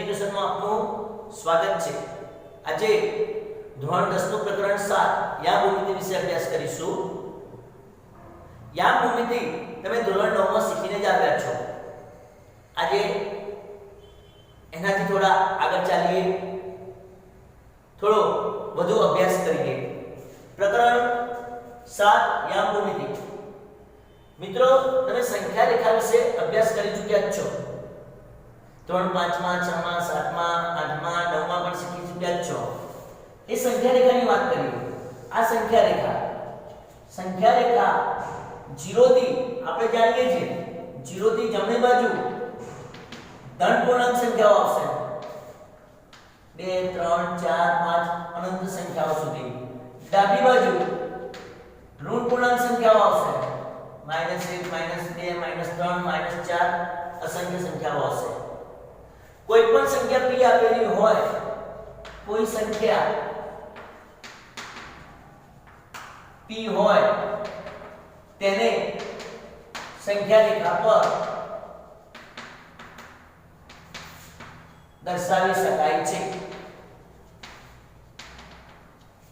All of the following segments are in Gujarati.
એજ્યુકેશનમાં આપનું સ્વાગત છે। આજે ધોરણ 10 નું પ્રકરણ 7 યામ ભૂમિતિ વિશે અભ્યાસ કરીશું। યામ ભૂમિતિ તમે ધોરણ 9 માં શીખીને જ આવ્યા છો। આજે એનાથી થોડા આગળ ચાલીએ, થોડો વધુ અભ્યાસ કરીએ। પ્રકરણ 7 યામ ભૂમિતિ। મિત્રો, તમે સંખ્યા રેખા વિશે અભ્યાસ કરી ચૂક્યા છો। ધોરણ 5 માં 6 માં 7 માં 8 માં 9 માં પણ શીખી ચૂક્યા છો। એ સંખ્યા રેખાની વાત કરીએ। આ સંખ્યા રેખા 0 થી આપણે જાણીએ છીએ 0 થી જમણી બાજુ ધન પૂર્ણાંક સંખ્યાઓ આવશે, 2 3 4 5 અનંત સંખ્યાઓ સુધી। ડાબી બાજુ ઋણ પૂર્ણાંક સંખ્યાઓ આવશે, -1 -2 -3 -4 અસંખ્ય સંખ્યાઓ આવશે। કોઈ પણ સંખ્યા p આપેલી હોય, કોઈ સંખ્યા p હોય તેને સંખ્યા રેખા પર દર્શાવી શકાય છે।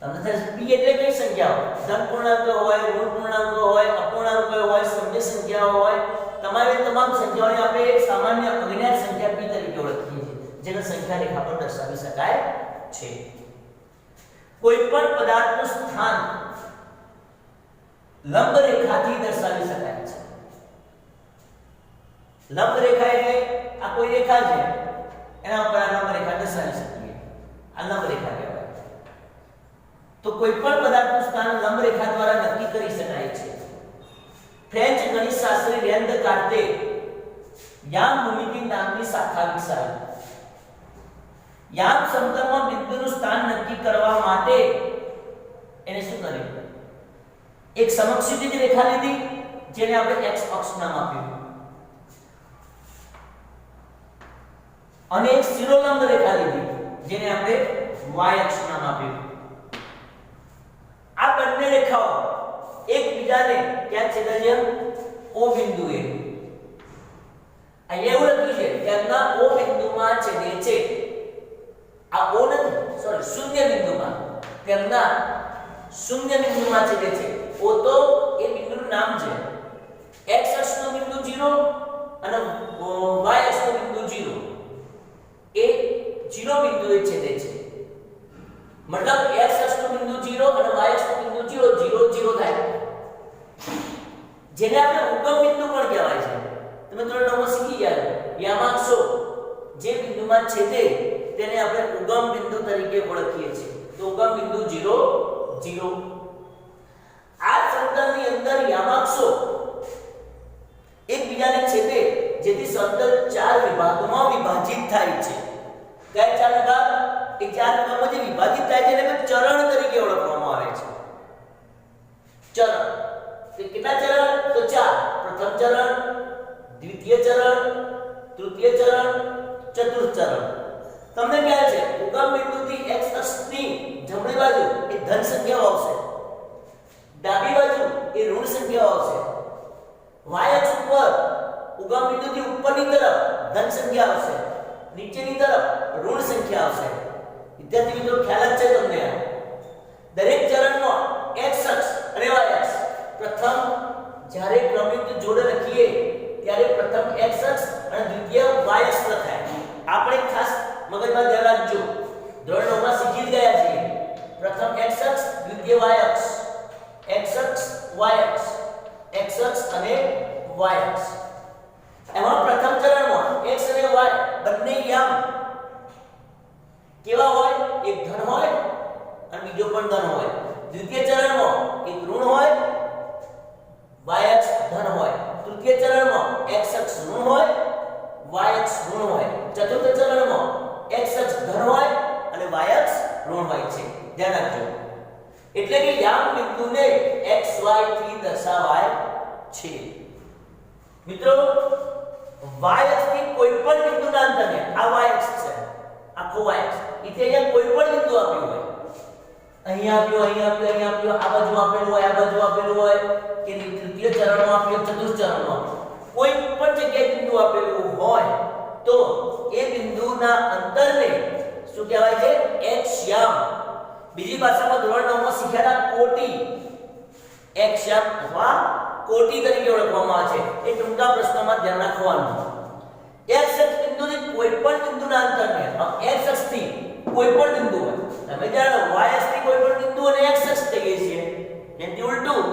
તમને p એટલે કઈ સંખ્યાઓ? ધન પૂર્ણાંક હોય, ઋણ પૂર્ણાંક હોય, અપૂર્ણાંક હોય, સમજ્ય સંખ્યાઓ હોય, તમામ સંખ્યાઓને આપણે એક સામાન્ય અજ્ઞાત સંખ્યા p તરીકે ઓળખીએ છીએ, જેને સંખ્યા રેખા પર દર્શાવી શકાય છે। કોઈ પણ પદાર્થનું સ્થાન લંબ રેખાથી દર્શાવી શકાય છે। લંબ રેખા એટલે આ કોઈ રેખા છે, એના ઉપર આ લંબ રેખા દર્શાવી શકીએ, આ લંબ રેખા કહેવાય। તો કોઈ પણ પદાર્થનું સ્થાન લંબ રેખા દ્વારા નક્કી કરી શકાય છે। ફ્રેન્ચ ગણિતશાસ્ત્રી રેન દેકાર્તે યામ ભૂમિતિ નામની શાખા વિકસાવી। યામ સમતલમાં બિંદુનું સ્થાન નક્કી કરવા માટે એને શું કર્યું? એક સમક્ષિતિજ રેખા લીધી, જેને આપણે x અક્ષ નામ આપ્યું, અને એક શિરોલંબ રેખા લીધી, જેને આપણે y અક્ષ નામ આપ્યું। આ બંને રેખાઓ એકબીજાને ક્યાં છેદે છે? O બિંદુએ। અહીંયા એવું લખ્યું છે કે અંગના O બિંદુમાં છેદે છે। આ O નથી, સોરી, શૂન્ય બિંદુમાં, તેમના શૂન્ય બિંદુમાં છેદે છે। O તો એ બિંદુનું નામ છે। x અક્ષનું બિંદુ 0 અને y અક્ષનું બિંદુ 0, એ 0 બિંદુએ છેદે છે। મતલબ x અક્ષનું બિંદુ 0 અને y અક્ષનું બિંદુ 0, 0 0 થાય, જેને આપણે ઉગમ બિંદુ પણ કહેવાય છે। તમે ધોરણ 9 માં શીખી ગયા, યામાક્ષો જે બિંદુમાં છેદે તેને આપણે ઉગમ બિંદુ તરીકે ઓળખીએ છીએ। તો ઉગમ બિંદુ 0 0। આ સમતલની અંદર યામાક્ષો એકબીજાને છેદે, જેથી સમતલ 4 વિભાગોમાં વિભાજિત થાય છે। કયા 4 વિભાગ? એ 4 વિભાગમાં જે વિભાજિત થાય છે એને ચરણ તરીકે ઓળખવામાં આવે છે। ચરણ કેટલા ચરણ? તો 4। પ્રથમ ચરણ, દ્વિતીય ચરણ, તૃતીય ચરણ, ચતુર્થ ચરણ। તમને ખ્યાલ છે ઉગમ બિંદુથી x અક્ષની જમણી બાજુ એ ધન સંખ્યાઓ આવશે, ડાબી બાજુ એ ઋણ સંખ્યાઓ આવશે, y અક્ષ ઉપર ઉગમ બિંદુથી ઉપરની તરફ ધન સંખ્યા આવશે, નીચેની તરફ ઋણ સંખ્યા આવશે। વિદ્યાર્થી મિત્રો, ખ્યાલ જ છે તમને? દરેક ચરણમાં x અક્ષ અને y અક્ષ, પ્રથમ જ્યારે ક્રમિક જોડે લખીએ ત્યારે પ્રથમ x અક્ષ અને દ્વિતીય y અક્ષ લખાય। આપણે ખાસ મગજમાં ધ્યાન રાખજો, ધોરણ 9 માં શીખી ગયા છીએ। પ્રથમ x અક્ષ, દ્વિતીય y અક્ષ, x અક્ષ y અક્ષ, x અક્ષ અને y અક્ષ। એમાં પ્રથમ ચરણમાં x અને y બંને યામ કેવા હોય? એક ધન હોય અને બીજો પણ ધન હોય। દ્વિતીય ચરણમાં એક ઋણ હોય, y અક્ષ ધન હોય। તૃતીય ચરણમાં x અક્ષ ઋણ હોય, y અક્ષ ઋણ હોય। ચતુર્થ ચરણમાં x અક્ષ ધન હોય અને y અક્ષ ઋણ હોય છે। ધ્યાન રાખજો। એટલે કે યામ બિંદુને x y થી દર્શાવાય છે। મિત્રો, y અક્ષથી કોઈ પણ બિંદુના અંતરે, આ y અક્ષ છે, આખો y અક્ષ, એટલે અહીંયા કોઈ પણ બિંદુ આપ્યું હોય, અહીંયા આપ્યું, અહીંયા આપ્યું, અહીંયા આપ્યું, આ બાજુ આપેલું હોય, આ બાજુ આપેલું હોય, કે તૃતીય ચરણમાં આપ્યું, ચતુર્થ ચરણમાં કોઈ પણ જગ્યાએ બિંદુ આપેલું હોય, તો એ બિંદુના અંતરને શું કહેવાય છે? x-યામ. બીજી ભાષામાં ધોરણ 9 માં શીખ્યાના કોટી, x-યામ અથવા કોટી તરીકે ઓળખવામાં આવે છે. એ ટૂંકા પ્રશ્નોમાં ધ્યાન રાખવાનું. x અક્ષ બિંદુથી કોઈ પણ બિંદુના અંતરને x અક્ષથી કોઈ પણ બિંદુ હોય, તમે જાણો y અક્ષથી કોઈ પણ બિંદુ અને x અક્ષ કહીએ છીએ, એનાથી ઉલટું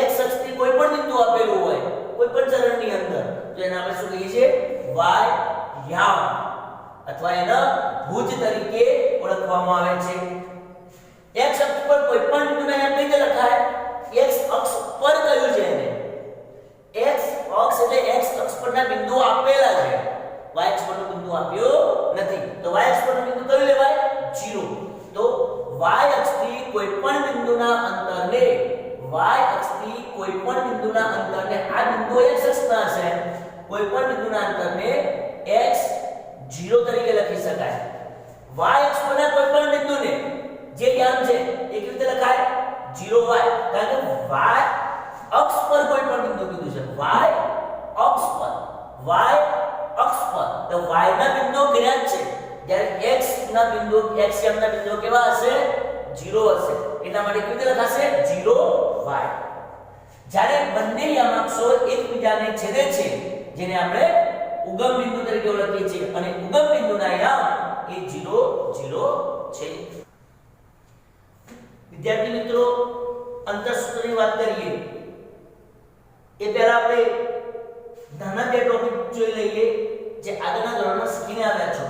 x અક્ષથી કોઈ પણ બિંદુ આપેલું હોય કોઈ પણ ચરણની અંદર, તો એને આપણે શું કહીએ છીએ? y-યામ અથવા એના ભુજ તરીકે ઓળખવામાં આવે છે. x અક્ષ પર કોઈ પણ બિંદુને અહીંયા કઈ રીતે લખાય? x અક્ષ પર કયું છે એને? x અક્ષ એટલે x અક્ષ પરના બિંદુઓ આપેલા છે, y અક્ષ પરનો બિંદુ આપ્યો નથી. તો y અક્ષ પરનો બિંદુ કયું લેવાય? 0. તો y અક્ષથી કોઈ પણ બિંદુના અંતરને આ બિંદુ x અક્ષના છે, કોઈ પણ બિંદુના અંતરને x0 તરીકે લખી શકાય. y અક્ષ પરના કોઈ પણ બિંદુને જે યામ છે એ કેવી રીતે લખાય? 0y. કારણ કે y અક્ષ પર કોઈ પણ બિંદુ કીધું છે, y અક્ષ પર, y અક્ષ પર. તો y ના બિંદુઓ જ્ઞાત છે, જ્યારે x ના બિંદુ, x યામ ના બિંદુઓ કેવા હશે? 0 હશે. એટલા માટે કેવી રીતે લખાશે? 0y. જ્યારે બંને યામાક્ષો એકબીજાને છેદે છે, જેને આપણે ઉગમ બિંદુ તરીકે ઓળખીએ છીએ, અને ઉગમ બિંદુના યામ એ 0 0 છે. વિદ્યાર્થી મિત્રો, અંતરસૂત્રની વાત કરીએ એ પહેલા આપણે નાના બે ટોપિક જોઈ લઈએ જે આગળના ધોરણમાં શીખીને આવ્યા છો.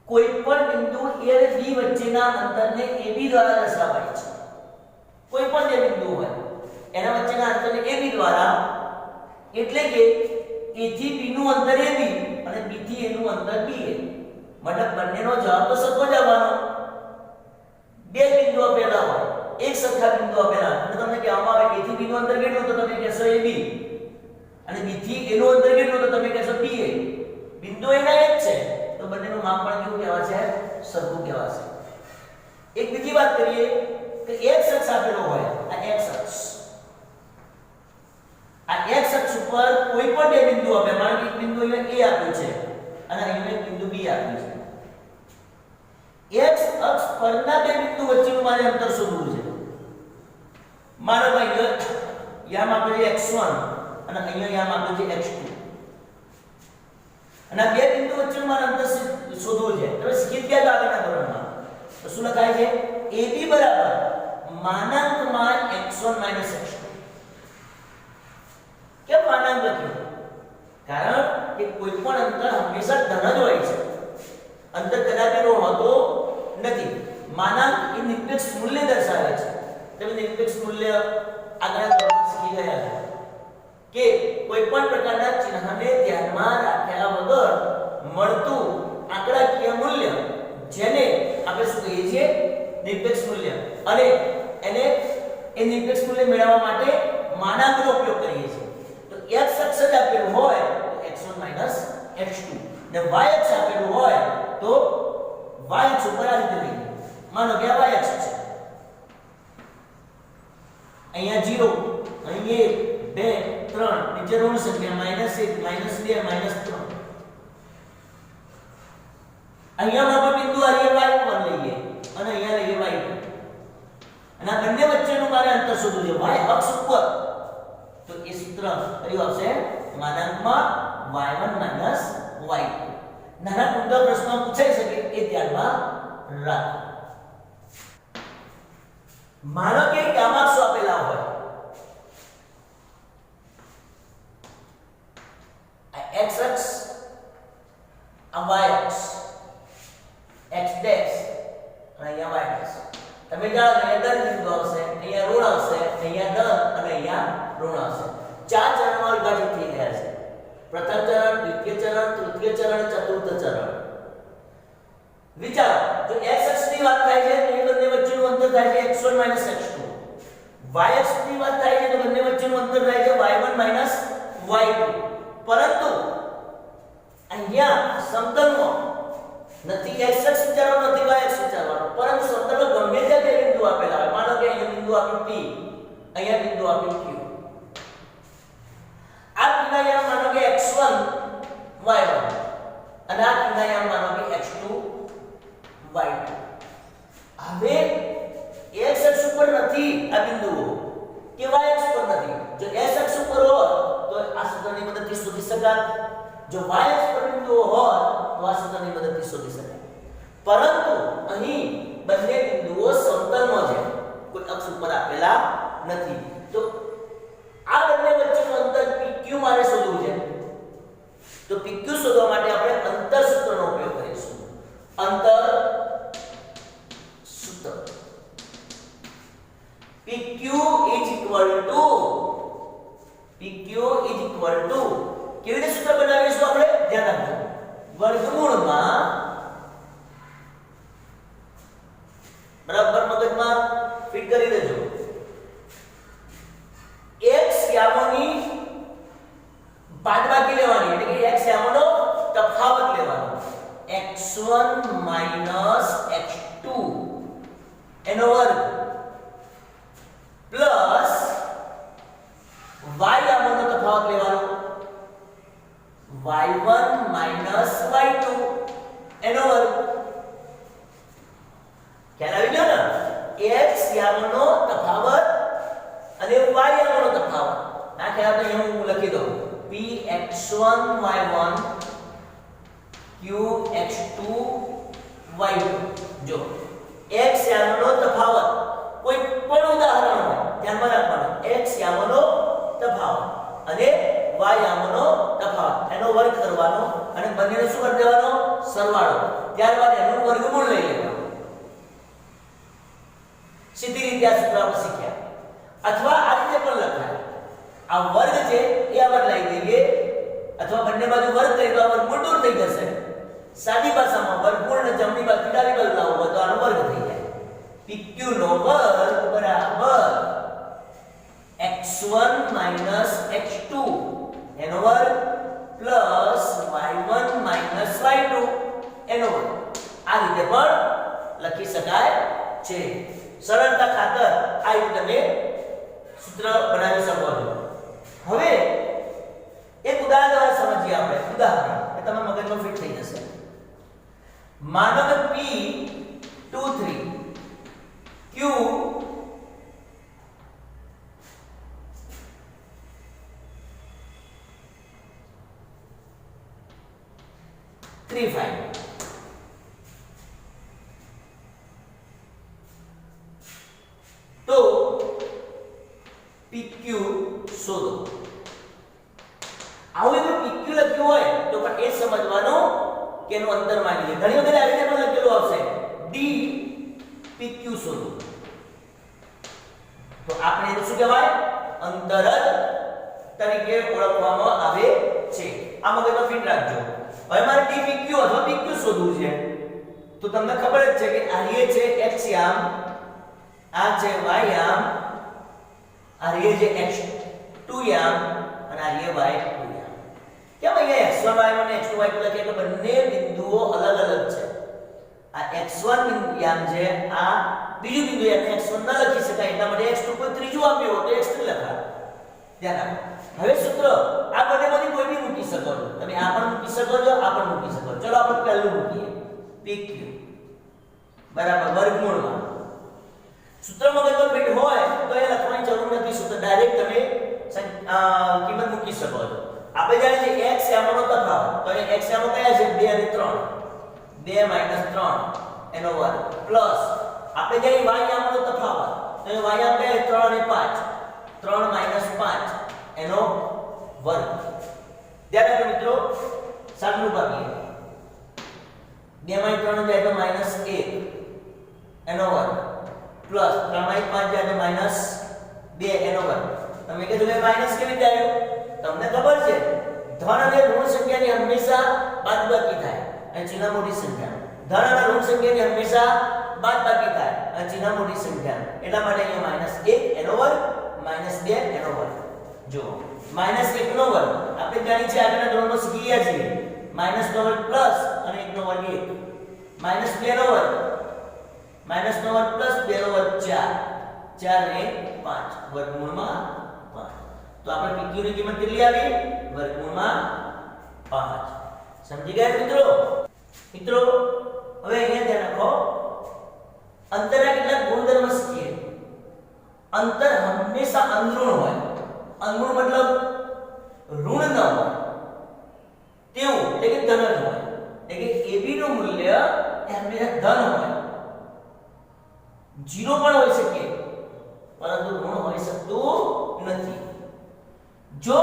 કોઈ પણ બિંદુ a અને b વચ્ચેના અંતરને ab દ્વારા દર્શાવાય છે. કોઈ પણ બે બિંદુ હોય એના વચ્ચેના અંતરને ab દ્વારા, એટલે કે a થી b નું અંતર ab અને b થી a નું અંતર ba. મતલબ બંનેનો જવાબ તો સરખો જ આવવાનો. બે બિંદુઓ આપેલા હોય, એક સરખા બિંદુ આપેલા અને તમને કહેવામાં આવે a થી b નું અંતર કેટલું, તો તમે કહેશો ab, અને b થી a નું અંતર કેટલું, તો તમે કહેશો ba. બિંદુ એના એક છે, તો બંનેનું માપ પણ કેવું કહેવાશે? સરખું કહેવાશે. એક બીજી વાત કરીએ કે x અક્ષ આપેલો હોય, આ x અક્ષ, આ x અક્ષ ઉપર કોઈ પણ બે બિંદુ આપે, માનો કે એક બિંદુ અહીંયા a આપ્યું છે અને અહીંયા એક બિંદુ b આપ્યું છે. x અક્ષ પરના બે બિંદુ વચ્ચેનું મારે અંતર શોધવું છે. માનો ભાઈ યામ આપેલું છે x1 અને અહીંયા યામ આપેલું છે x2, અને આ બે બિંદુ વચ્ચેનું મારે અંતર શોધવું છે. તમે શીખી ગયા છો આગળના ધોરણમાં. તો શું લખાય છે? ab બરાબર માનાંકમાં x1 x2. કેમ માનાંક લખ્યું? કારણ કે કોઈ પણ અંતર હંમેશા ધન જ હોય છે, અંતર કદાપી ઋણ હોતો નથી. માનાંક એ નિરપેક્ષ મૂલ્ય દર્શાવે છે. તમે નિરપેક્ષ મૂલ્ય આગળના ધોરણમાં શીખી ગયા છો કે કોઈ પણ પ્રકારના ચિહ્નને ધ્યાનમાં રાખ્યા વગર મળતું આંકડાકીય મૂલ્ય, જેને આપણે શું કહીએ છીએ? નિરપેક્ષ મૂલ્ય. અને એને એ નિરપેક્ષ મૂલ્ય મેળવવા માટે માનાંકનો ઉપયોગ કરીએ છીએ. તો x અક્ષ જ આપેલું હોય તો x1 x2, ને y અક્ષ આપેલું હોય તો y અક્ષ ઉપર આ રીતે લઈએ. માનો કે આ y અક્ષ છે, અહીંયા 0, અહીં 1 2 3, નીચે ઋણ સંખ્યા -1 -2 -3. અહીંયા આપણે બિંદુ આવીએ y1 લઈએ અને અહીંયા લઈએ y2, અને આ બંને વચ્ચેનું મારે અંતર શોધવું છે y અક્ષ ઉપર. તો એ સૂત્ર કયું આવશે? માનાંકમાં y1 y2. નાના ટૂંકા પ્રશ્નો પૂછાઈ શકે એ ધ્યાનમાં રાખો. માનો કે યામાક્ષો આપેલા હોય, આ x અક્ષ, આ y અક્ષ, x ડેશ અને અહીંયા y ડેશ. તમે જાણો અહીંયા ધન બિંદુ આવશે, અહીંયા ઋણ આવશે, અહીંયા ધન અને અહીંયા ઋણ આવશે. ચાર ચરણમાં વિભાજિત થઈ ગયા છે. પ્રથમ ચરણ, દ્વિતીય ચરણ, તૃતીય ચરણ, ચતુર્થ ચરણ. વિચારો, જો x અક્ષની વાત થાય છે તો એ બંને વચ્ચેનું અંતર થાય છે x1 x2. y અક્ષની વાત થાય છે તો બંને વચ્ચેનું અંતર થાય છે y1 y2. પરંતુ અહીંયા સમતલમાં નથી x અક્ષ વિચારવાનો, નથી y અક્ષ વિચારવાનો, પરંતુ સમતલમાં ગમે તે બે બિંદુ આપેલા હોય. માનો કે અહીંયા બિંદુ આપ્યું P, અહીંયા બિંદુ આપ્યું Q. આ બિંદુ માનો કે x1 y1 અને આ કિનાયામ માનો કે x2 y2. હવે x અક્ષ ઉપર નથી આ બિંદુઓ કે y અક્ષ પર નથી. જો x અક્ષ ઉપર હોય તો આ સૂત્રની મદદથી શોધી શકાય. જો y અક્ષ પર બિંદુઓ હોય તો આ સૂત્રની મદદથી શોધી શકાય. પરંતુ અહીં બંને બિંદુઓ સમતલમાં છે, કોઈ અક્ષ ઉપર આપેલા નથી. તો આ બંને વચ્ચેનું અંતર PQ મારે શોધવું છે. તો PQ શોધવા માટે આપણે અંતર સૂત્રનો ઉપયોગ કરીશું. અંતર સૂત્ર PQ is equal to કેવી રીતે સૂત્ર બનાવીશું આપણે? ધ્યાન રાખજો. વર્ગમૂળમાં બરાબર મગજમાં ફિટ કરી દેજો. x યામોની બાદબાકી લેવાની, એટલે કે x યામોનો તફાવત લેવાનો. x1 x2 એનો વર્ગ પ્લસ y યામોનો તફાવત લેવાનો. y1 y2 એનો વર્ગ. ખ્યાલ આવી ગયો ને? x યામોનો તફાવત અને y યામોનો તફાવત. આ ખ્યાલ તો હું લખી દઉં. px1 y1 qx2 y2. જો x યામોનો તફાવત કોઈ પણ ઉદાહરણ હોય ધ્યાનમાં રાખવાનું. x યામોનો તફાવત અને y યામોનો તફાવત એનો વર્ગ કરવાનો અને બંનેનો શું કરી દેવાનો? સરવાળો. ત્યારબાદ એનું વર્ગમૂળ લઈ લેવાનું. સીધી રીતે આ સૂત્ર આપણે શીખ્યા. અથવા આ રીતે પણ લખાય. આ વર્ગ છે એ આ બદલાઈ દઈએ અથવા બંને બાજુ વર્ગ કરીએ તો આ વર્ગમૂળ દૂર થઈ જશે. સાદી ભાષામાં વર્ગમૂળને જમણી બાજુ ડાબી બાજુ લાવવું હોય તો આનો વર્ગ થઈ જાય. PQ નો વર્ગ બરાબર x1 x2 એનો વર્ગ પ્લસ y1 y2 એનો વર્ગ. આ રીતે પણ લખી શકાય છે. સરળતા ખાતર આ રીતે તમે સૂત્ર બનાવી શકો છો. હવે એક ઉદાહરણ દ્વારા સમજીએ આપણે. ઉદાહરણ એ તમારા મગજમાં ફિટ થઈ જશે. માનો કે P23 Q 35 તો PQ શોધો. આવું જો PQ લખ્યું હોય તો પણ એ સમજવાનું કે એનું અંતર માંગી લે. ઘણી વખત આવી રીતે પણ લખેલું આવશે D PQ શોધો. તો આપણે એને શું કહેવાય? અંતર જ તરીકે ઓળખવામાં આવે છે. આ મગજમાં ફિટ રાખજો. હવે મારે D PQ અથવા PQ શોધવું છે તો તમને ખબર જ છે કે આ રે છે x યામ, આ છે y યામ, આ રે છે x2 યામ અને આ રે y2 યામ. કેમ અહીંયા x1 y1 અને x2 y2 લખીએ કે બંને બિંદુઓ અલગ અલગ છે. આ x1 યામ છે, આ બીજું બિંદુ યામ x1 ન લખી શકાય એટલા માટે x2 કોઈ ત્રીજું આપ્યું હોય તો x3 લખાય. ધ્યાન રાખો. હવે સૂત્ર આ બંનેમાંથી કોઈ બી મૂકી શકો છો. તમે આ પણ મૂકી શકો છો, આ પણ મૂકી શકો છો. ચલો આપણે પહેલું મૂકીએ. PQ બરાબર વર્ગમૂળમાં. સૂત્ર મગજમાં ફિટ હોય તો એ લખવાની જરૂર નથી. સૂત્ર ડાયરેક્ટ તમે કિંમત મૂકી શકો છો. આપણે જાણીએ છીએ x યામોનો તફાવત. તો એ x યામો કયા છે? 2 અને 3. 2 - 3 એનો વર્ગ પ્લસ આપણે જાણીએ y યામોનો તફાવત. તો એ y યામ કયા? 3 અને 5. 3 - 5 એનો વર્ગ. ધ્યાન રાખો મિત્રો. સાતનું ભાગીએ. 2 માંથી 3 જાય તો -1 એનો વર્ગ પ્લસ 3 માંથી 5 જાય તો -2 એનો વર્ગ. તમે કીધું કે માઈનસ કેવી રીતે આવ્યો? તમને ખબર છે ધન અને ઋણ સંખ્યાની હંમેશા બાદબાકી થાય અને ચિહ્ન મોટી સંખ્યા. ધન અને ઋણ સંખ્યાની હંમેશા બાદબાકી થાય અને ચિહ્ન મોટી સંખ્યા. એટલા માટે અહીંયા -1 એનો વર્ગ -2 એનો વર્ગ. જો -1 નો વર્ગ આપણે જાણીએ છીએ આગળના ધોરણમાં શીખી ગયા છીએ. માઈનસ નો વર્ગ પ્લસ અને 1 નો વર્ગ 1. -2 નો વર્ગ માઈનસ નો વર્ગ પ્લસ 2 નો વર્ગ 4. 4 ને 5 વર્ગમૂળમાં 5. તો આપણે PQ ની કિંમત કેટલી આવી? વર્ગમૂળમાં 5. સમજી ગયા મિત્રો? મિત્રો હવે અહીંયા ધ્યાન રાખો, અંતરના કેટલાક ગુણધર્મ શીખીએ. અંતર હંમેશા અંદરૂણ હોય. અંદરૂણ મતલબ ઋણ ન હોય તેવું, એટલે કે ધન જ હોય. એટલે કે AB નું મૂલ્ય એ હંમેશા ધન હોય. 0 પણ હોઈ શકે પરંતુ ઋણ હોઈ શકતું નથી. જો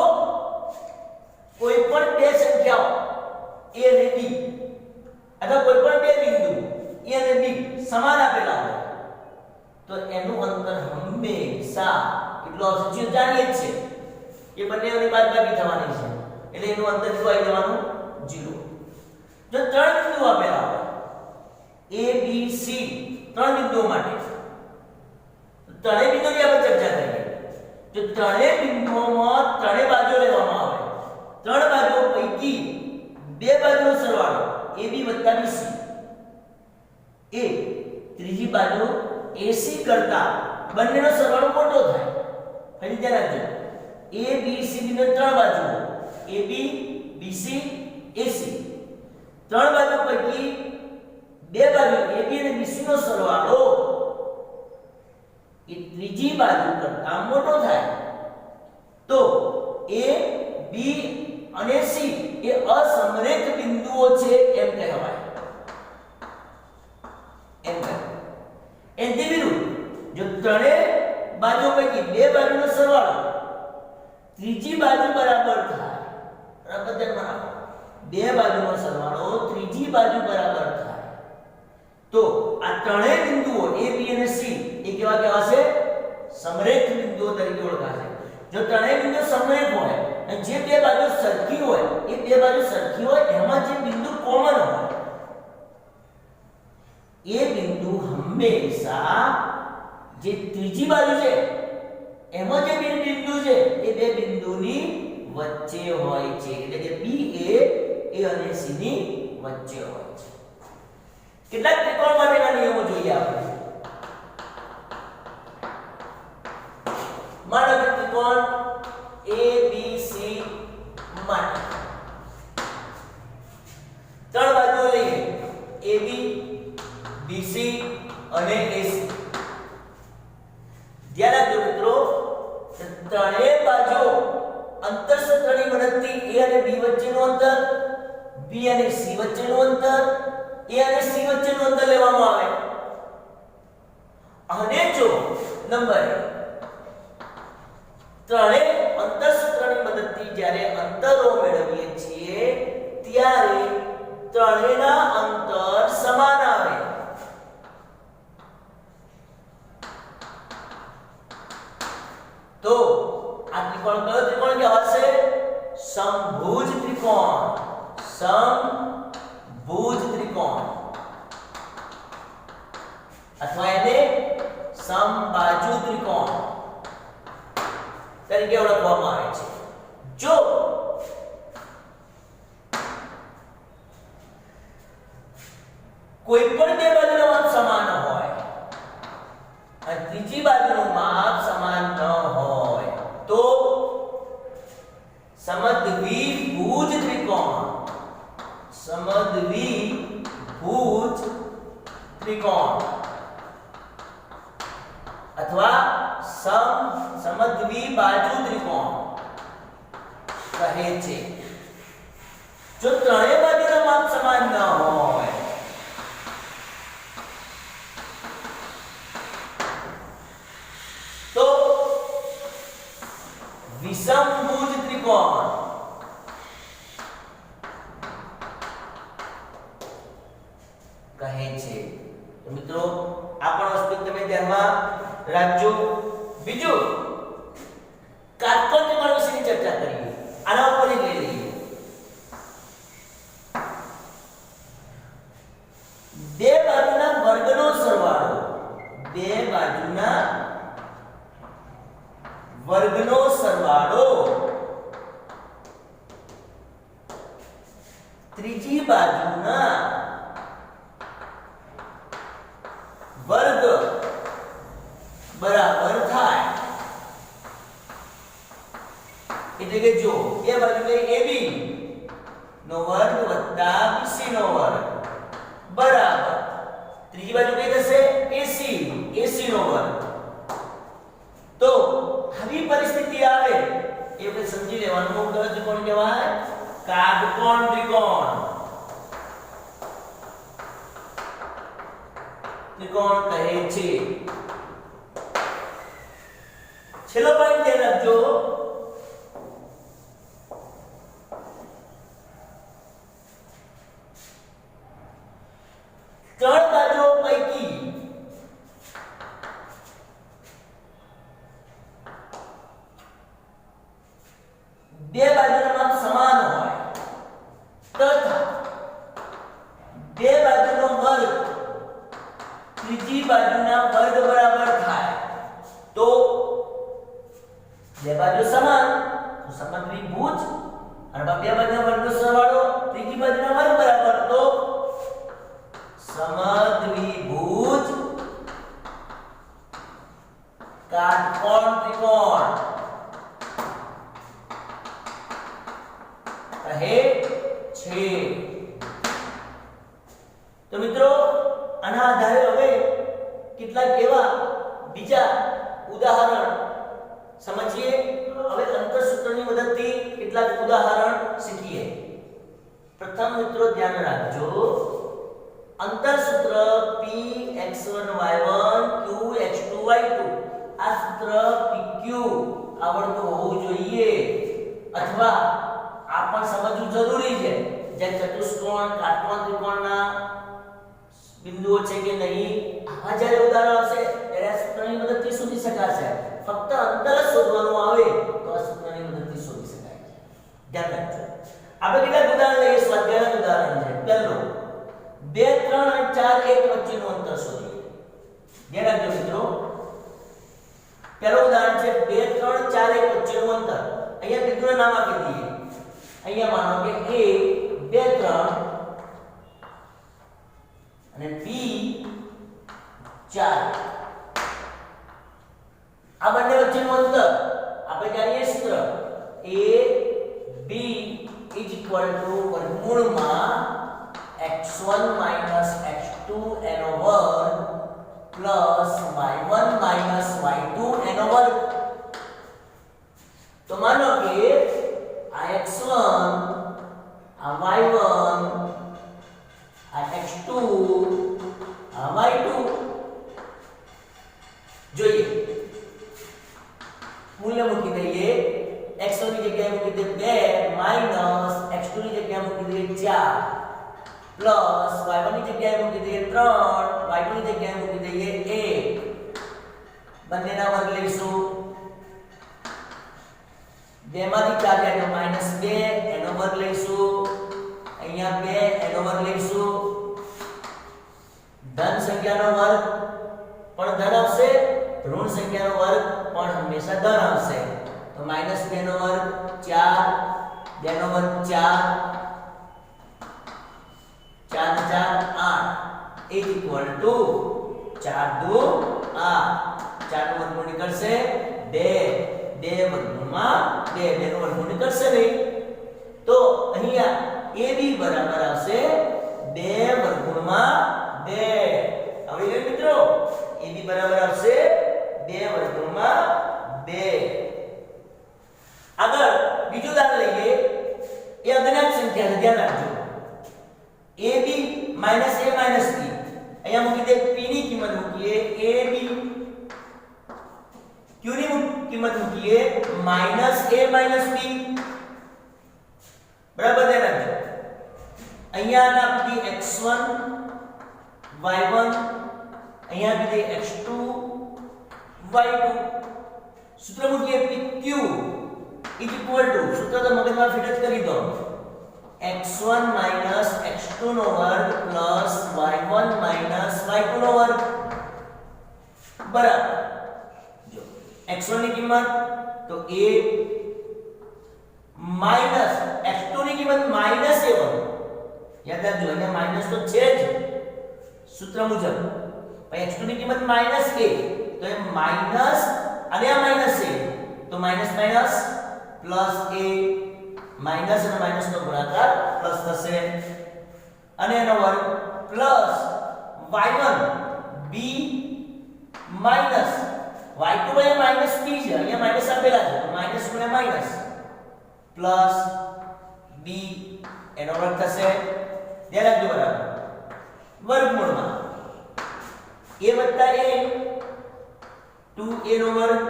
કોઈ પણ બે સંખ્યાઓ A અને B અથવા કોઈ પણ બે બિંદુ A અને B સમાન આપેલા હોય તો એનું અંતર હંમેશા કેટલું આવશે? જે જાણીએ જ છે કે બંનેની બાદબાકી થવાની છે એટલે એનું અંતર કેટલું આવી જવાનું? 0. જો ત્રણ બિંદુ આપેલા હોય A B C, ત્રણ બિંદુઓ માટે, ત્રણેય બિંદુની આપણે ચર્ચા કરીએ. જો ત્રણેય બિંદુઓમાં ત્રણેય બાજુ લેવામાં આવે, ત્રણ બાજુઓ પૈકી બે બાજુનો સરવાળો AB + BC એ ત્રીજી બાજુ AC કરતા બંનેનો સરવાળો મોટો થાય. ફરી ધ્યાન રાખજો, A B C બિંદુ ત્રણ બાજુઓ AB BC AC, ત્રણ બાજુ પૈકી બે બાજુ AB અને BC નો સરવાળો એ ત્રીજી બાજુ કરતા મોટો થાય તો A B અને C એ અસમરેખ બિંદુઓ છે એમ કહેવાય. એની વિરુદ્ધ જો ત્રણેય બાજુ પૈકી બે બાજુનો સરવાળો ત્રીજી બાજુ બરાબર થાય, બરાબર ધ્યાનમાં રાખો, બે બાજુનો સરવાળો ત્રીજી બાજુ બરાબર થાય તો આ ત્રણેય બિંદુઓ A B અને C એ કેવા કહેવાશે? સમરેખ બિંદુઓ તરીકે ઓળખાશે. જો ત્રણેય બિંદુ સમરેખ હોય અને જે બે બાજુ સરખી હોય એ બે બાજુ સરખી હોય એમાં જે બિંદુ કોમન હોય એ બિંદુ હંમેશા જે ત્રીજી બાજુ છે એમાં જે બે બિંદુ છે એ બે બિંદુની વચ્ચે હોય છે. એટલે કે B એ A અને C ની વચ્ચે હોય છે. કેટલાક ત્રિકોણ માટેના નિયમો જોઈએ આપણે. માનો કે ત્રિકોણ ABC માટે ત્રણ બાજુઓ લઈએ AB BC અને AC. ધ્યાન રાખજો મિત્રો, ત્રણેય બાજુઓ અંતરસૂત્રની મદદથી A અને B વચ્ચેનું અંતર, B અને C વચ્ચેનું અંતર, A અને C વચ્ચેનું અંતર લેવામાં આવે. અને જો નંબર ત્રણેય અંતરસૂત્રની મદદથી જ્યારે અંતરો મેળવીએ છીએ ત્યારે ત્રણેયના અંતર સમાન આવે. તો આ ત્રિકોણ કયો ત્રિકોણ કહેવાશે? સમભુજ ત્રિકોણ. સમભુજ ત્રિકોણ અથવા એને સમબાજુ ત્રિકોણ તરીકે ઓળખવામાં આવે છે. જો કોઈ પણ બે બાજુનું માપ સમાન હોય અને ત્રીજી બાજુનું માપ સમાન ન હોય તો સમદ્વિભુજ ત્રિકોણ, સમદ્વિભુજ ત્રિકોણ અથવા સમદ્વિબાજુ ત્રિકોણ કહે છે. જો ત્રણેય બાજુના માપ સમાન ન હોય તો વિષમભુજ ત્રિકોણ કહે છે. તો મિત્રો આ પણ વસ્તુ તમે ધ્યાનમાં રાખજો. બીજું કાટકોણ ત્રિકોણ વિશેની ચર્ચા કરીએ. આના ઉપર લઈ લઈએ. બે બાજુના વર્ગનો સરવાળો, બે બાજુના વર્ગનો સરવાળો ત્રીજી બાજુના વર્ગ બરાબર થાય. એટલે કે જો બે બાજુ લઈ AB નો વર્ગ વત્તા BC નો વર્ગ બરાબર ત્રીજી બાજુ કઈ થશે AC નો વર્ગ. તો આવી પરિસ્થિતિ આવે એ વખતે સમજી લેવાનું કયો ત્રિકોણ કહેવાય કાટકોણ ત્રિકોણ કહે છે. છેલ્લો પોઈન્ટ ધ્યાન રાખજો ત્રણ બાજુઓ પૈકી બે બાજુના માપ સમાન હોય તથા બે બાજુનો વર્ગ ત્રીજી બાજુના વર્ગ બરાબર થાય તો બે બાજુ સમાન તો સમદ્વિભુજ અને બે બાજુના વર્ગનો સરવાળો ત્રીજી બાજુના વર્ગ બરાબર તો સમદ્વિભુજ કાટકોણ ત્રિકોણ કહે છે. તો મિત્રો આના આધારે હવે કેટલાક એવા બીજા ઉદાહરણ સમજીએ. હવે અંતરસૂત્રની મદદથી કેટલાક ઉદાહરણ શીખીએ. પ્રથમ મિત્રો ધ્યાન રાખજો અંતરસૂત્ર px1y1 qx2y2 આ સૂત્ર pq આવડતું હોવું જોઈએ અથવા આ પણ સમજવું જરૂરી છે. જે ચતુષ્કોણ કાટકોણ ત્રિકોણના બિંદુઓ છે કે નહીં આવા જ્યારે ઉદાહરણ આવશે ત્યારે આ સૂત્રની મદદથી શોધી શકાશે. ફક્ત અંતર જ શોધવાનું આવે તો આ સૂત્રની મદદથી શોધી શકાય છે. ધ્યાન રાખજો. આપણે કેટલાક ઉદાહરણ લઈએ. સ્વાધ્યાયનું ઉદાહરણ છે. પહેલું 2 3 અને 4 1 વચ્ચેનું અંતર શોધીએ. ધ્યાન રાખજો મિત્રો. પહેલું ઉદાહરણ છે 2 3 4 1 વચ્ચેનું અંતર. અહીંયા બિંદુના નામ આપી દઈએ. અહીંયા માનો કે A 2 3 અને B 4. આ બંને વચ્ચેનું અંતર આપણે જાણીએ સૂત્ર AB વર્ગમૂળમાં x1 x2 એનો વર્ગ પ્લસ y1 y2 એનો વર્ગ. તો માનો કે આ x1 આ y1 આ x2 આ y2 જોઈએ. મૂલ્ય મૂકી દઈએ. x1 ની જગ્યાએ મૂકી દઈએ 2 માઈનસ x2 ની જગ્યાએ મૂકી દઈએ 4 પ્લસ y1 ની જગ્યાએ મૂકી દઈએ 3 y2 ની જગ્યાએ મૂકી દઈએ 1. બંનેના વર્ગ લઈશું. 2 માંથી 4 જાય તો -2 એનો વર્ગ લઈશું. અહીંયા 2 એનો વર્ગ લઈશું. ધન સંખ્યાનો વર્ગ પણ ધન આવશે ઋણ સંખ્યાનો વર્ગ પણ હંમેશા ધન આવશે. તો -2 નો વર્ગ 4 2 નો વર્ગ 4 4 8 is equal to 4 2 8 4 નું વર્ગમૂળ નીકળશે 2 વર્ગમૂળમાં 2 નું વર્ગમૂળ નીકળશે નહીં. તો અહીંયા AB બરાબર આવશે 2 વર્ગમૂળમાં 2. હવે મિત્રો AB બરાબર આવશે 2 વર્ગમૂળમાં 2. આગળ બીજું ઉદાહરણ લઈએ. એ અજ્ઞાત સંખ્યા છે. ધ્યાન રાખજો. AB - A - B અહીંયા મૂકી દે P ની કિંમત મૂકીએ AB Q ની કિંમત મૂકીએ -A - B બરાબર. ધ્યાન રાખજો. અહીંયા આપી દે x1 y1 અહીંયા આપી દે x2 y2. સૂત્ર મૂકીએ PQ is equal to સૂત્ર તો મગજમાં ફિટ જ કરી દો x1 x2 નો વર્ગ પ્લસ y1 y2 નો વર્ગ બરાબર. જો x1 ની કિંમત તો a માઈનસ x2 ની કિંમત માઈનસ a1. યાદ રાખજો અહીંયા માઈનસ તો છે જ સૂત્ર મુજબ. પછી x2 ની કિંમત માઈનસ a તો એ માઈનસ અને આ માઈનસ a તો minus minus plus a minus અને માઈનસ નો ગુણાકાર પ્લસ થશે અને એનો વર્ગ plus y1 b minus y2 by minus b છે અહીંયા માઈનસ આપેલા છે તો માઈનસ ગુણ્યા માઈનસ પ્લસ b એનો વર્ગ થશે ધ્યાન રાખજો બરાબર વર્ગમૂળમાં a વત્તા a 2a નો વર્ગ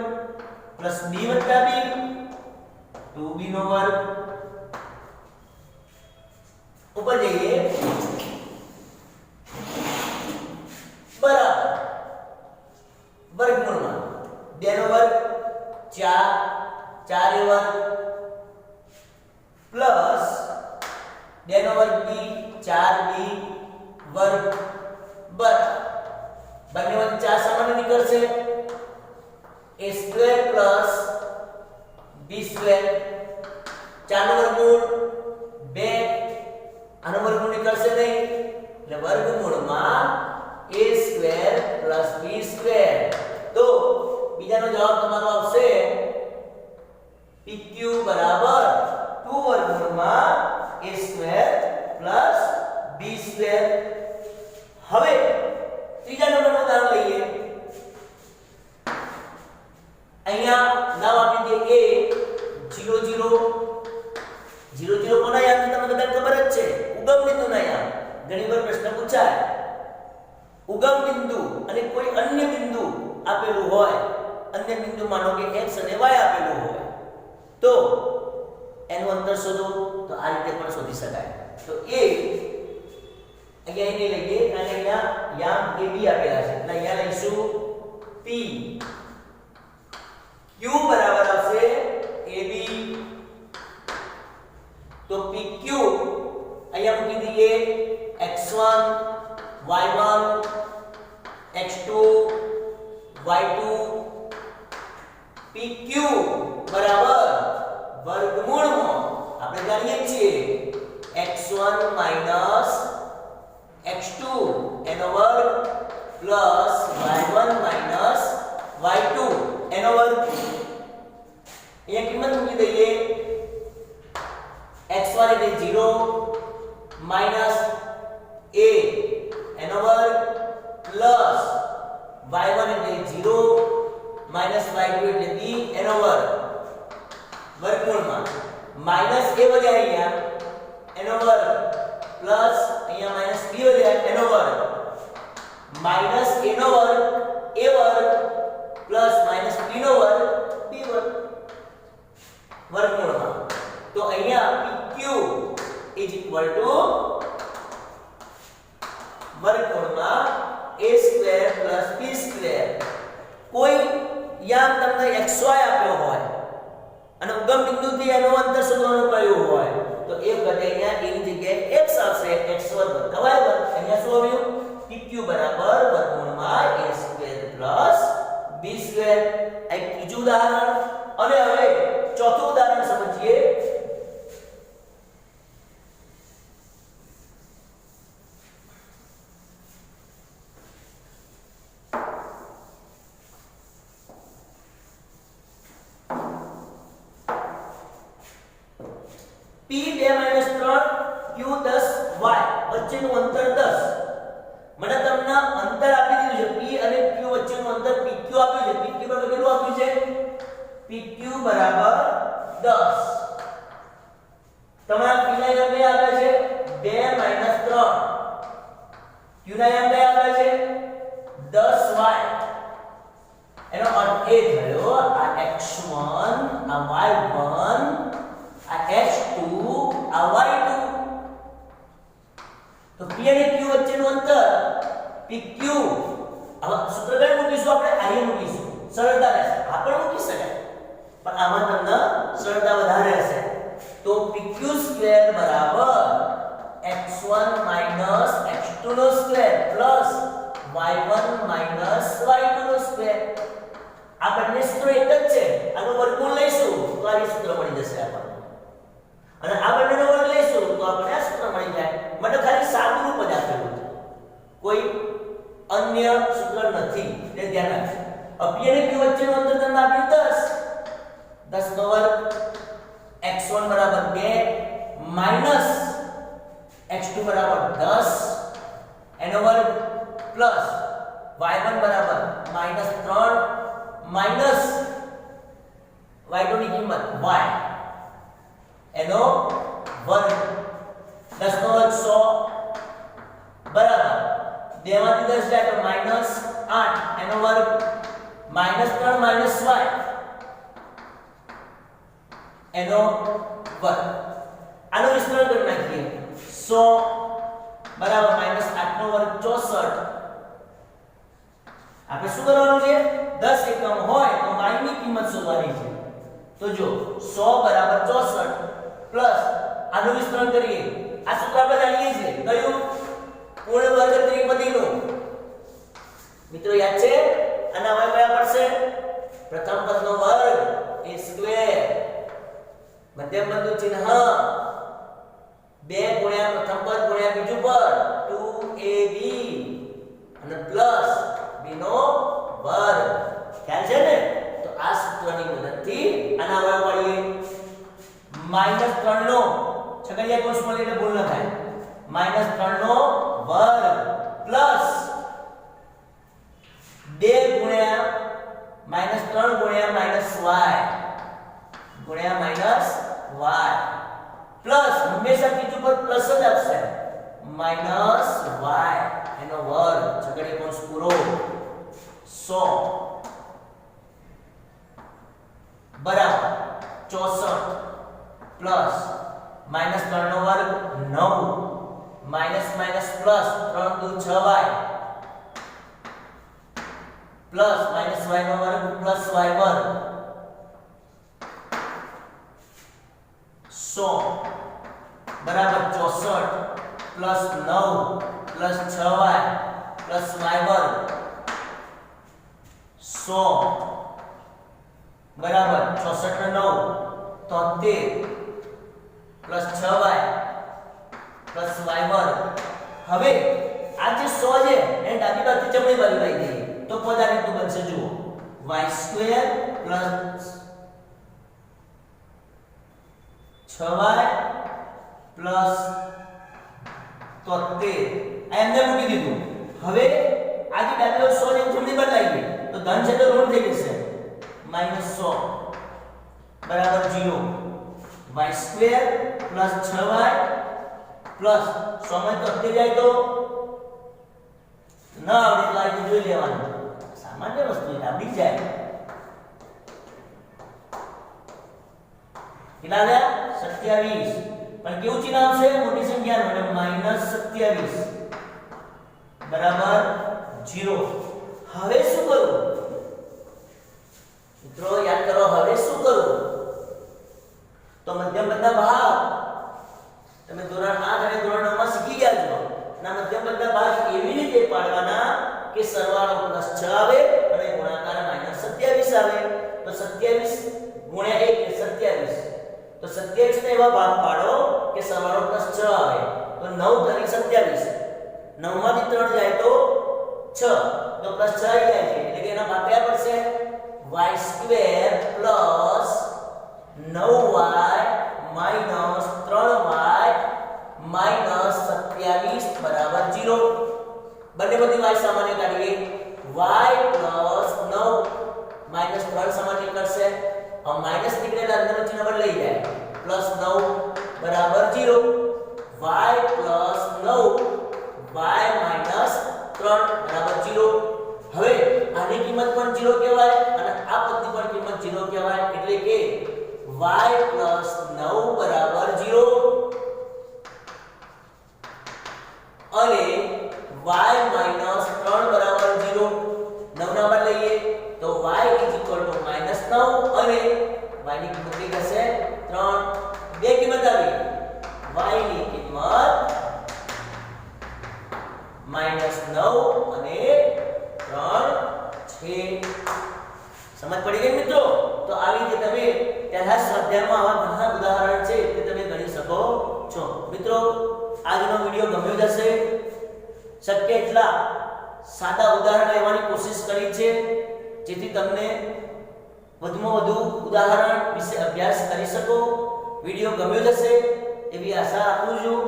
પ્લસ b વત્તા b 2b નો વર્ગ ઉપર જઈએ બરાબર વર્ગમૂળમાં 2 નો વર્ગ 4 4a વર્ગ પ્લસ 2 નો વર્ગ b 4b વર્ગ બરાબર બંને વચ્ચે 4 સામાન્ય નીકળશે a square plus b square 4 નો વર્ગમૂળ 2 આનો વર્ગમૂળ નીકળશે નહીં એટલે વર્ગમૂળમાં a square plus b square તો બીજાનો જવાબ તમારો આવશે pq બરાબર 2 વર્ગમૂળમાં a square plus b square હવે ત્રીજા નંબરનું ઉદાહરણ લઈએ અહીંયા નામ આપી દે a 0 0 0 0 કોના યાદ તમને બધાને ખબર જ છે ઉગમ બિંદુના યાદ ઘણીવાર પ્રશ્ન પૂછાય ઉગમ બિંદુ અને કોઈ અન્ય બિંદુ આપેલું હોય અન્ય બિંદુ માનો કે x અને y આપેલું હોય તો એનું અંતર શોધો તો આ રીતે પણ શોધી શકાય તો a અહીંયા એને લઈએ અને અહીંયા યામ ab આપેલા છે એટલે અહીંયા લઈશું p q બરાબર આવશે ab તો pq અહીંયા મૂકી દઈએ x1 y1 x2 y2 pq બરાબર વર્ગમૂળમાં આપણે જાણીએ છીએ x1 x2 એનો વર્ગ પ્લસ y1 y2 એનો વર્ગ અહીંયા કિંમત મૂકી દઈએ x1 એટલે 0 માઈનસ a એનો વર્ગ પ્લસ y1 એટલે 0 માઈનસ y2 એટલે b એનો વર્ગ વર્ગમૂળમાં માઈનસ a વધ્યા અહીંયા એનો વર્ગ પ્લસ અહીંયા માઈનસ b વધ્યા એનો વર્ગ માઈનસ a નો વર્ગ a વર્ગ પ્લસ માઈનસ b નો વર્ગ b વર્ગ વર્ગમૂળમાં તો અહીંયા pq વર્ગમૂળમાં a square plus b square કોઈ યામ તમને xy આપ્યો હોય અને ઉગમ બિંદુથી એનો અંતર શોધવાનું કહ્યું હોય તો એ વખતે અહીંયા a ની જગ્યાએ x આવશે x વર્ગ વત્તા y વર્ગ અહીંયા શું આવ્યું pq બરાબર વર્ગમૂળમાં a square plus b square એક ત્રીજું ઉદાહરણ અને હવે ચોથું ઉદાહરણ સમજીએ p 2 - 3 q 10 y વચ્ચેનું અંતર 10 મને તમને અંતર આપી દીધું છે p અને q વચ્ચેનું અંતર pq આપ્યું છે pq બરાબર કેટલું આપ્યું છે pq બરાબર 10 તમારા p ના યામ કયા આવે છે 2 - 3 q ના યામ કયા આવે છે 10y એનો અર્થ એ થયો આ x1 આ y1 આ x2 આ y2 તો p અને q વચ્ચેનું અંતર pq હવે સૂત્ર કઈ મૂકીશું આપણે આઈ મૂકીશું સરળતા રહેશે આ પણ મૂકી શકાય પણ આમાં તમને સરળતા વધારે હશે તો pq² બરાબર x1 x2 નો સ્ક્વેર પ્લસ y1 y2 નો સ્ક્વેર આ બંને સૂત્ર એક જ છે આનો વર્ગમૂળ લઈશું તો આ સૂત્ર મળી જશે આપણને અને આ બંનેનો વર્ગ લઈશું તો આપણે આ સૂત્ર મળી જાય મને ખાલી સાદું રૂપ જ આપેલું છે કોઈ અન્ય સૂત્ર નથી તે ધ્યાન રાખજો p અને q વચ્ચેનું અંતર તમને આપ્યું 10 10 નો વર્ગ x1 બરાબર 2 માઈનસ x2 બરાબર 10 એનો વર્ગ પ્લસ y1 બરાબર -3 માઈનસ y2 ની કિંમત y એનો વર્ગ 10 નો વર્ગ 100 બરાબર 2 માંથી 10 જાય તો -8 એનો વર્ગ -3 y એનો વર્ગ આનું વિસ્તરણ કરી નાખીએ 100 બરાબર -8 નો વર્ગ 64 આપણે શું કરવાનું છે 10 એકમ હોય તો y ની કિંમત શોધવાની છે તો જો 100 બરાબર 64 પ્લસ આનું વિસ્તરણ કરીએ આ સૂત્ર આપણે જાણીએ છીએ કયું પૂર્ણ વર્ગ ત્રિપદીનું મિત્રો યાદ છે આના y કયા પડશે પ્રથમ પદનો વર્ગ a સ્ક્વેર મધ્યમ પદનું ચિહ્ન 2 ગુણ્યા પ્રથમ પદ ગુણ્યા બીજું પદ 2ab અને પ્લસ b નો વર્ગ ખ્યાલ છે ને તો આ સૂત્રની મદદથી આના વર્ગ પાડીએ -3 નો છગડીયા કૌંસમાં એટલે ભૂલ ન થાય -3 નો વર્ગ પ્લસ 2 ગુણ્યા -3 ગુણ્યા -y પ્લસ હંમેશા બીજું પદ પ્લસ જ આવશે -y એનો વર્ગ છગડીયા કૌંસ પૂરો 100 બરાબર 64 પ્લસ -3 નો વર્ગ 9 માઈનસ પ્લસ 3 દુ 6y પ્લસ -y નો વર્ગ પ્લસ y વર્ગ 100 બરાબર 64 plus 9 plus 6y plus y વર્ગ 100 બરાબર 64 નો 9 73 પ્લસ 6y પ્લસ y વર્ગ હવે આ જે 100 છે એને ડાબી બાજુથી જમણી બાજુ લઈ દઈએ તો પદ આ રીતનું બનશે જુઓ y² પ્લસ 6y પ્લસ 73 આ એમને મૂકી દીધું હવે આ જે ડાબી બાજુ 100 ને જમણી બાજુ લઈ દઈએ તો ધન છે તો ઋણ થઈ જશે -100 બરાબર 0 y² પ્લસ 6y પ્લસ 100 માં 73 જાય તો ન આવડે તો આ રીતે જોઈ લેવાનું સામાન્ય વસ્તુ છે આવડી જાય કેટલા આવ્યા 27 પણ કેવું ચિહ્ન આવશે મોટી સંખ્યાનું એટલે -27 બરાબર 0 હવે શું કરું મિત્રો યાદ કરો હવે શું કરું તો મધ્યમ પદના ભાગ તમે ધોરણ 8 અને ધોરણ 9 માં શીખી ગયા છો ના મધ્યમ પદના ભાગ એવી રીતે પાડવાના કે સરવાળો +6 આવે અને ગુણાકાર -27 આવે તો 27 ગુણ્યા 1 એટલે 27 તો 27 ને એવા ભાગ પાડો કે સરવાળો +6 આવે તો 9 તરી 27 9 માંથી 3 જાય તો 6 તો +6 આવી જાય છે એટલે કે એના ભાગ કયા પડશે y² plus 9y minus 3y minus 27 બરાબર 0 બંને બધી y સામાન્ય કાઢીએ y પ્લસ 9 માઈનસ 3 સામાન્ય કરશે और माइनस निकलेगा अंदर चिन्ह बदल जाए प्लस 9 बराबर 0 y प्लस 9 y माइनस 3 बराबर 0 હવે આની કિંમત પણ 0 કહેવાય અને આ પદની પણ કિંમત 0 કહેવાય એટલે કે y પ્લસ 9 બરાબર 0 અને y માઈનસ 3 બરાબર 0 9 ના બાદ લઈએ તો y -9 અને y ની કિંમત કેટલી થશે 3 બે કિંમત આવી y ની કિંમત -9 અને 3 છે સમજ પડી ગઈ મિત્રો તો આવી રીતે તમે પહેલા સ્વાધ્યાયમાં આવા ઘણા ઉદાહરણ છે તે તમે ગણી શકો છો મિત્રો આજનો વિડિયો ગમ્યો હશે શક્ય એટલા સાદા ઉદાહરણ લેવાની કોશિશ કરી છે જેથી તમને વધુમાં વધુ ઉદાહરણ વિશે અભ્યાસ કરી શકો વિડિયો ગમ્યો હશે એવી આશા રાખું છું.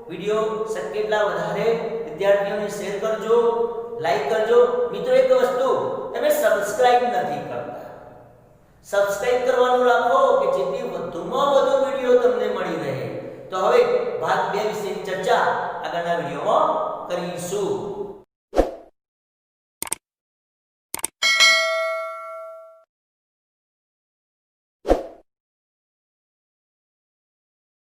વિડિયો શક્ય એટલા વધારે વિદ્યાર્થીઓને શેર કરજો, લાઈક કરજો. મિત્રો એક વસ્તુ, તમે સબસ્ક્રાઇબ નથી કરતા. સબસ્ક્રાઇબ કરવાનું રાખો કે જેથી વધુમાં વધુ વિડિયો તમને મળી રહે. તો હવે ભાગ 2 વિશેની ચર્ચા આગળના વિડિયોમાં કરીશું.